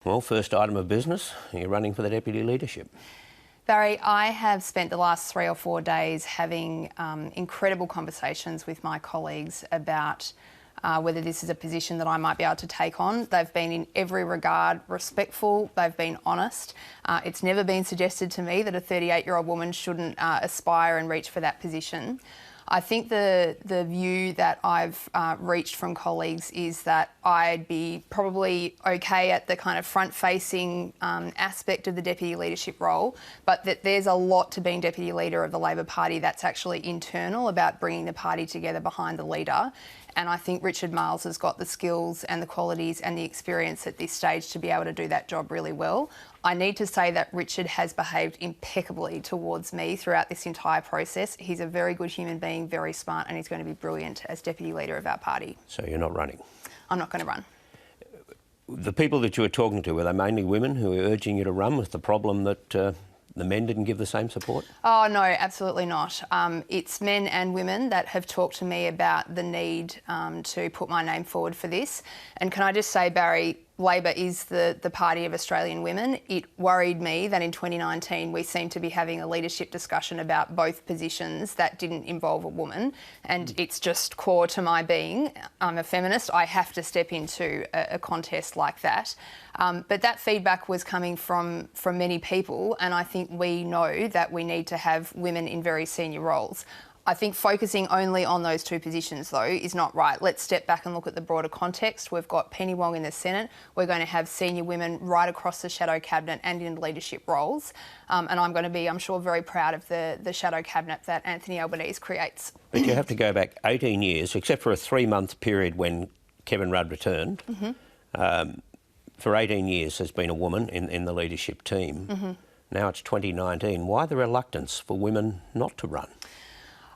Well, first item of business, you're running for the deputy leadership. Barrie, I have spent the last 3 or 4 days having incredible conversations with my colleagues about whether this is a position that I might be able to take on. They've been in every regard respectful, they've been honest. It's never been suggested to me that a 38-year-old woman shouldn't aspire and reach for that position. I think the view that I've reached from colleagues is that I'd be probably okay at the kind of front-facing aspect of the deputy leadership role, but that there's a lot to being deputy leader of the Labor Party that's actually internal about bringing the party together behind the leader. And I think Richard Marles has got the skills and the qualities and the experience at this stage to be able to do that job really well. I need to say that Richard has behaved impeccably towards me throughout this entire process. He's a very good human being, very smart, and he's going to be brilliant as deputy leader of our party. So you're not running? I'm not going to run. The people that you were talking to, were they mainly women who were urging you to run with the problem that the men didn't give the same support? Oh, no, absolutely not. It's men and women that have talked to me about the need to put my name forward for this. And can I just say, Barrie, Labor is the party of Australian women. It worried me that in 2019 we seemed to be having a leadership discussion about both positions that didn't involve a woman, and it's just core to my being. I'm a feminist. I have to step into a contest like that. But that feedback was coming from many people, and I think we know that we need to have women in very senior roles. I think focusing only on those two positions, though, is not right. Let's step back and look at the broader context. We've got Penny Wong in the Senate. We're going to have senior women right across the shadow cabinet and in leadership roles. And I'm going to be, I'm sure, very proud of the shadow cabinet that Anthony Albanese creates. But you have to go back 18 years, except for a 3-month period when Kevin Rudd returned. For 18 years there's been a woman in the leadership team. Now it's 2019. Why the reluctance for women not to run?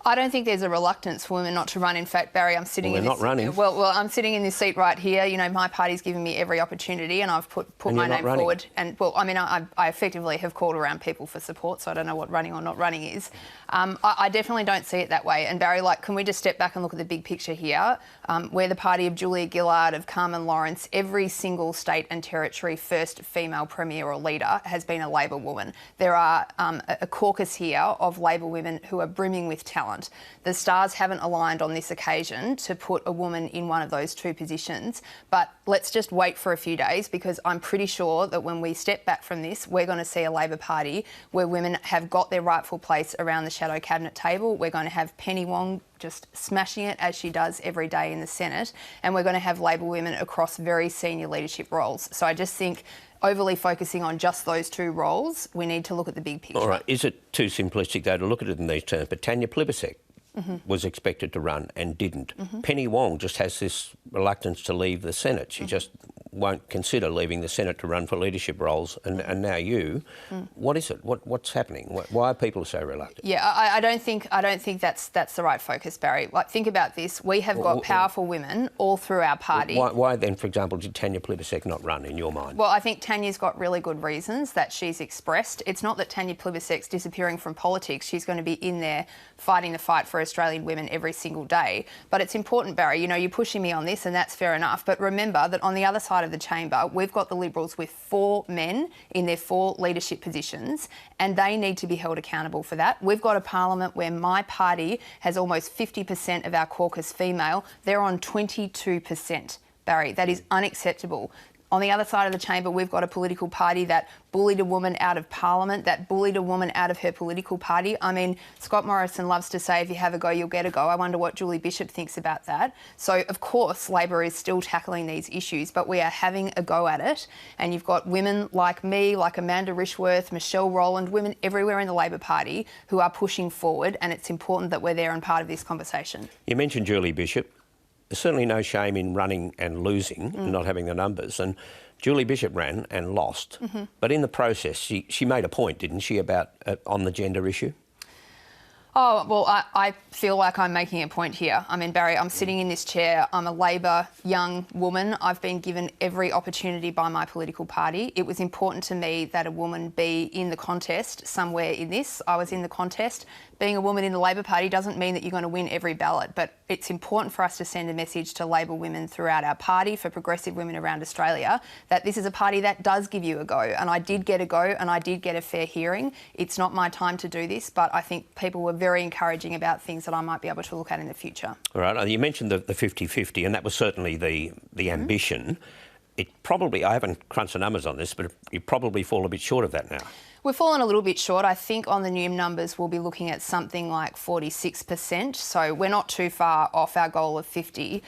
I don't think there's a reluctance for women not to run. In fact, Barrie, I'm sitting in this... not running. Well, I'm sitting in this seat right here. You know, my party's given me every opportunity and I've put my name forward. And, well, I mean, I effectively have called around people for support, so I don't know what running or not running is. I definitely don't see it that way. And, Barrie, like, can we just step back and look at the big picture here? We're the party of Julia Gillard, of Carmen Lawrence. Every single state and territory first female premier or leader has been a Labor woman. There are a caucus here of Labor women who are brimming with talent. The stars haven't aligned on this occasion to put a woman in one of those two positions, but let's just wait for a few days, because I'm pretty sure that when we step back from this, we're going to see a Labor Party where women have got their rightful place around the shadow cabinet table. We're going to have Penny Wong just smashing it as she does every day in the Senate, and we're going to have Labor women across very senior leadership roles. So I just think overly focusing on just those two roles, we need to look at the big picture. All right, is it too simplistic, though, to look at it in these terms? But Tanya Plibersek was expected to run and didn't. Penny Wong just has this reluctance to leave the Senate. She just won't consider leaving the Senate to run for leadership roles, and now you. What is it? What's happening? Why are people so reluctant? Yeah, I don't think that's the right focus, Barrie. Like, think about this. We have got powerful women all through our party. Why then, for example, did Tanya Plibersek not run in your mind? Well, I think Tanya's got really good reasons that she's expressed. It's not that Tanya Plibersek's disappearing from politics. She's going to be in there fighting the fight for Australian women every single day. But it's important, Barrie, you know, you're pushing me on this and that's fair enough. But remember that on the other side of the chamber, we've got the Liberals with 4 men in their 4 leadership positions, and they need to be held accountable for that. We've got a parliament where my party has almost 50% of our caucus female. They're on 22%, Barrie. That is unacceptable. On the other side of the chamber, we've got a political party that bullied a woman out of Parliament, that bullied a woman out of her political party. I mean, Scott Morrison loves to say, if you have a go, you'll get a go. I wonder what Julie Bishop thinks about that. So, of course, Labor is still tackling these issues, but we are having a go at it. And you've got women like me, like Amanda Rishworth, Michelle Rowland, women everywhere in the Labor Party who are pushing forward, and it's important that we're there and part of this conversation. You mentioned Julie Bishop. There's certainly no shame in running and losing and not having the numbers. And Julie Bishop ran and lost. But in the process, she made a point, didn't she, about on the gender issue? Oh, well, I feel like I'm making a point here. I mean, Barrie, I'm sitting in this chair. I'm a Labor young woman. I've been given every opportunity by my political party. It was important to me that a woman be in the contest somewhere in this. I was in the contest. being a woman in the Labor Party doesn't mean that you're going to win every ballot, but it's important for us to send a message to Labor women throughout our party, for progressive women around Australia, that this is a party that does give you a go. And I did get a go and I did get a fair hearing. It's not my time to do this, but I think people were very encouraging about things that I might be able to look at in the future. All right. You mentioned the 50-50, and that was certainly the ambition. It probably, I haven't crunched the numbers on this, but you probably fall a bit short of that now. We've fallen a little bit short. I think on the new numbers, we'll be looking at something like 46%. So we're not too far off our goal of 50.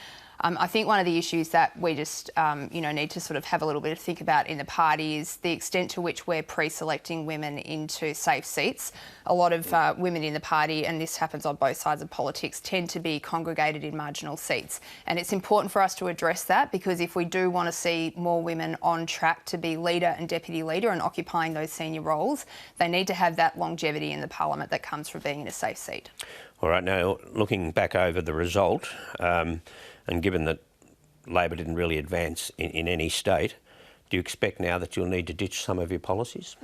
I think one of the issues that we just, need to sort of have a little bit of think about in the party is the extent to which we're pre-selecting women into safe seats. A lot of women in the party, and this happens on both sides of politics, tend to be congregated in marginal seats. And it's important for us to address that, because if we do want to see more women on track to be leader and deputy leader and occupying those senior roles, they need to have that longevity in the parliament that comes from being in a safe seat. All right, now looking back over the result, and given that Labor didn't really advance in any state, do you expect now that you'll need to ditch some of your policies?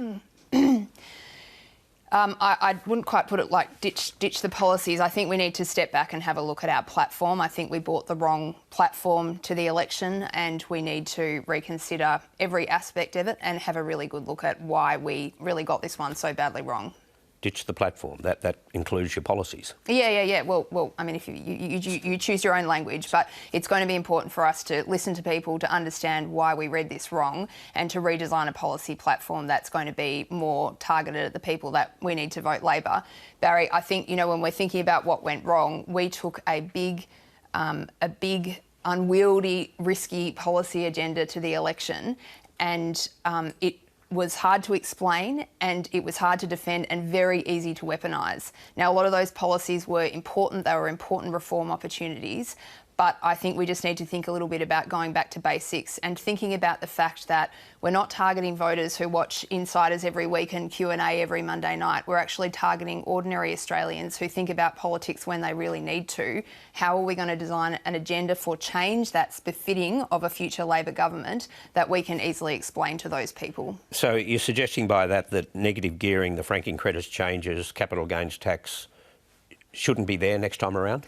I wouldn't quite put it like ditch the policies. I think we need to step back and have a look at our platform. I think we brought the wrong platform to the election, and we need to reconsider every aspect of it and have a really good look at why we really got this one so badly wrong. Ditch the platform. That includes your policies. Yeah. Well, I mean, if you choose your own language, but it's going to be important for us to listen to people, to understand why we read this wrong, and to redesign a policy platform that's going to be more targeted at the people that we need to vote Labor. Barrie, I think, when we're thinking about what went wrong, we took a big, unwieldy, risky policy agenda to the election, and it was hard to explain, and it was hard to defend, and very easy to weaponise. Now, a lot of those policies were important. They were important reform opportunities. But I think we just need to think a little bit about going back to basics and thinking about the fact that we're not targeting voters who watch Insiders every week and Q&A every Monday night. We're actually targeting ordinary Australians who think about politics when they really need to. How are we going to design an agenda for change that's befitting of a future Labor government that we can easily explain to those people? So you're suggesting by that negative gearing, the franking credits changes, capital gains tax shouldn't be there next time around?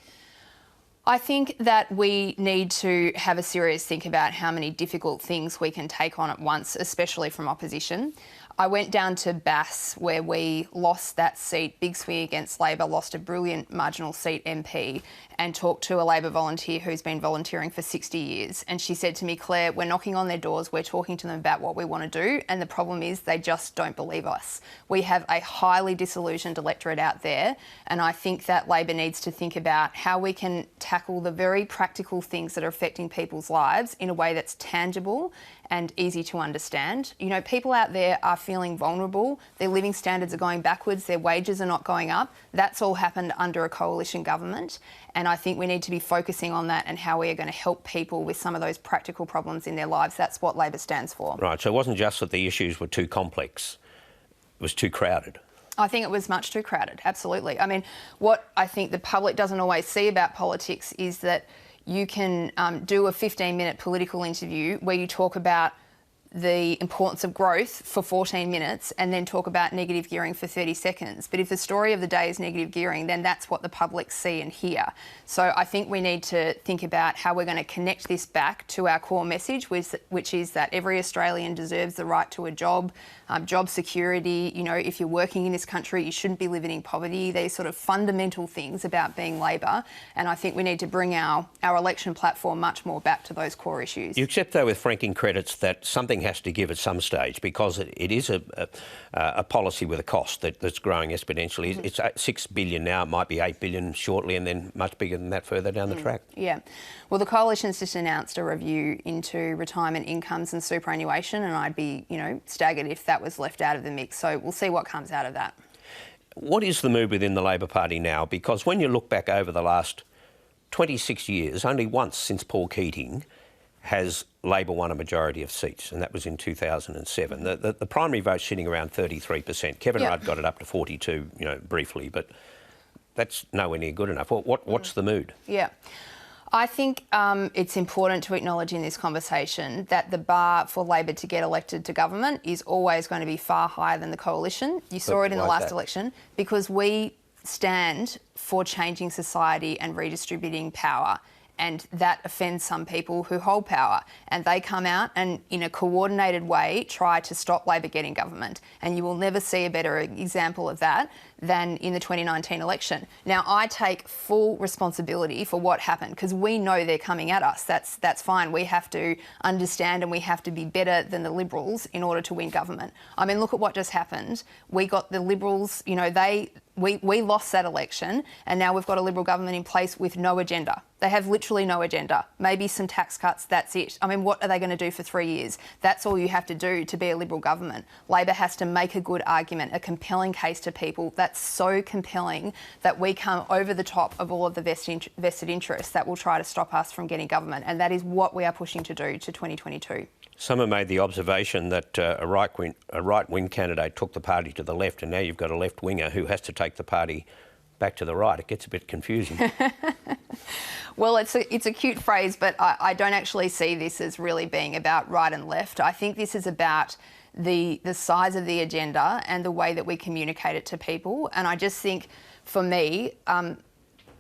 I think that we need to have a serious think about how many difficult things we can take on at once, especially from opposition. I went down to Bass, where we lost that seat, big swing against Labor, lost a brilliant marginal seat MP, and talked to a Labor volunteer who's been volunteering for 60 years. And she said to me, Claire, we're knocking on their doors, we're talking to them about what we want to do, and the problem is they just don't believe us. We have a highly disillusioned electorate out there, and I think that Labor needs to think about how we can tackle the very practical things that are affecting people's lives in a way that's tangible and easy to understand. People out there are feeling vulnerable. Their living standards are going backwards. Their wages are not going up. That's all happened under a coalition government. And I think we need to be focusing on that and how we are going to help people with some of those practical problems in their lives. That's what Labor stands for. Right. So it wasn't just that the issues were too complex. It was too crowded. I think it was much too crowded. Absolutely. I mean, what I think the public doesn't always see about politics is that you can do a 15-minute political interview where you talk about the importance of growth for 14 minutes and then talk about negative gearing for 30 seconds. But if the story of the day is negative gearing, then that's what the public see and hear. So I think we need to think about how we're going to connect this back to our core message, which is that every Australian deserves the right to a job, job security. If you're working in this country, you shouldn't be living in poverty. These sort of fundamental things about being Labor. And I think we need to bring our election platform much more back to those core issues. You accept, though, with franking credits that something has to give at some stage, because it is a policy with a cost that's growing exponentially. Mm-hmm. It's 6 billion now, it might be 8 billion shortly, and then much bigger than that further down the track. Yeah. Well, the Coalition's just announced a review into retirement incomes and superannuation, and I'd be, staggered if that was left out of the mix. So we'll see what comes out of that. What is the mood within the Labor Party now? Because when you look back over the last 26 years, only once since Paul Keating has Labor won a majority of seats, and that was in 2007. The primary vote's sitting around 33%. Kevin Rudd got it up to 42, briefly, but that's nowhere near good enough. What's the mood? Yeah. I think it's important to acknowledge in this conversation that the bar for Labor to get elected to government is always going to be far higher than the Coalition. You saw it in the last election because we stand for changing society and redistributing power. And that offends some people who hold power. And they come out and, in a coordinated way, try to stop Labor getting government. And you will never see a better example of that than in the 2019 election. Now, I take full responsibility for what happened because we know they're coming at us. That's fine. We have to understand and we have to be better than the Liberals in order to win government. I mean, look at what just happened. We got the Liberals, you know, we lost that election and now we've got a Liberal government in place with no agenda. They have literally no agenda. Maybe some tax cuts, that's it. I mean, what are they going to do for 3 years? That's all you have to do to be a Liberal government. Labor has to make a good argument, a compelling case to people that's so compelling that we come over the top of all of the vested interests that will try to stop us from getting government. And that is what we are pushing to do to 2022. Some have made the observation that a right-wing candidate took the party to the left, and now you've got a left-winger who has to take the party back to the right. It gets a bit confusing. Well, it's a cute phrase, but I don't actually see this as really being about right and left. I think this is about the size of the agenda and the way that we communicate it to people. And I just think, for me,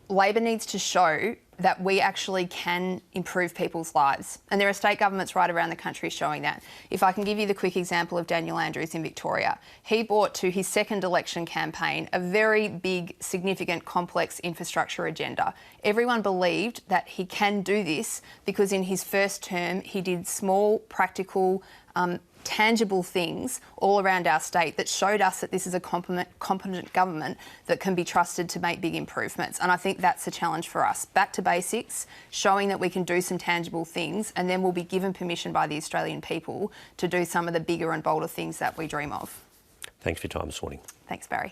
Labor needs to show that we actually can improve people's lives. And there are state governments right around the country showing that. If I can give you the quick example of Daniel Andrews in Victoria, he brought to his second election campaign a very big, significant, complex infrastructure agenda. Everyone believed that he can do this because in his first term, he did small, practical, tangible things all around our state that showed us that this is a competent government that can be trusted to make big improvements. And I think that's the challenge for us. Back to basics, showing that we can do some tangible things, and then we'll be given permission by the Australian people to do some of the bigger and bolder things that we dream of. Thanks for your time this morning. Thanks, Barry.